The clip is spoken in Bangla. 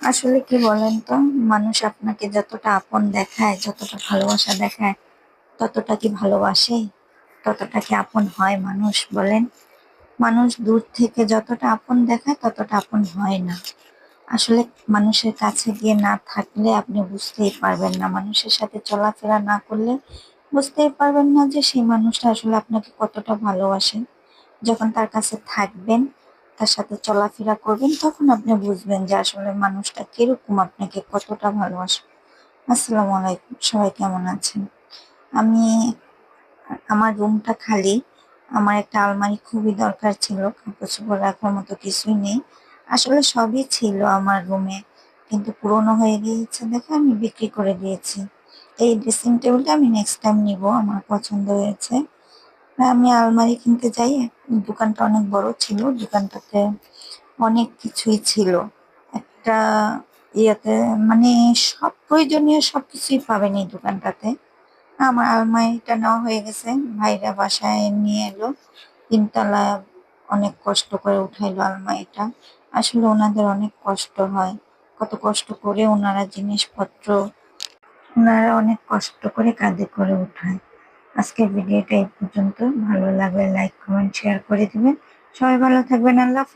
আসলে কি বলেন তো, মানুষ আপনাকে যতটা আপন দেখায়, যতটা ভালোবাসা দেখায়, ততটা কি ভালোবাসে? ততটা কি আপন হয় মানুষ বলেন? মানুষ দূর থেকে যতটা আপন দেখায় ততটা আপন হয় না। আসলে মানুষের কাছে গিয়ে না থাকলে আপনি বুঝতেই পারবেন না, মানুষের সাথে চলাফেরা না করলে বুঝতেই পারবেন না যে সেই মানুষটা আসলে আপনাকে কতটা ভালোবাসে। যখন তার কাছে থাকবেন, তার সাথে চলাফেরা করবেন, তখন আপনি বুঝবেন যে আসলে মানুষটা কিরকম, আপনাকে কতটা ভালোবাসে। আসসালামু আলাইকুম, সবাই কেমন আছেন? আমি আমার রুমটা খালি। আমার একটা আলমারি খুবই দরকার ছিল, কাপড় চোপড় রাখার মতো কিছুই নেই। আসলে সবই ছিল আমার রুমে, কিন্তু পুরোনো হয়ে গিয়েছে দেখে আমি বিক্রি করে দিয়েছি। এই ড্রেসিং টেবিলটা আমি নেক্সট টাইম নিব, আমার পছন্দ হয়েছে। আমি আলমারি কিনতে যাই, দোকানটা অনেক বড় ছিল, দোকানটাতে অনেক কিছুই ছিল। একটা ইয়েতে মানে সব প্রয়োজনীয় সবকিছুই পাবেন এই দোকানটাতে। আমার আলমারিটা নেওয়া হয়ে গেছে, ভাইরা বাসায় নিয়ে এলো। তিনতলা, অনেক কষ্ট করে উঠাইলো আলমারিটা। আসলে ওনাদের অনেক কষ্ট হয়, কত কষ্ট করে ওনারা জিনিসপত্র, ওনারা অনেক কষ্ট করে কাঁধে করে উঠায়। আজকের ভিডিওটা এই পর্যন্ত। ভালো লাগলে লাইক কমেন্ট শেয়ার করে দিবেন। সবাই ভালো থাকবেন। আল্লাহ হাফেজ।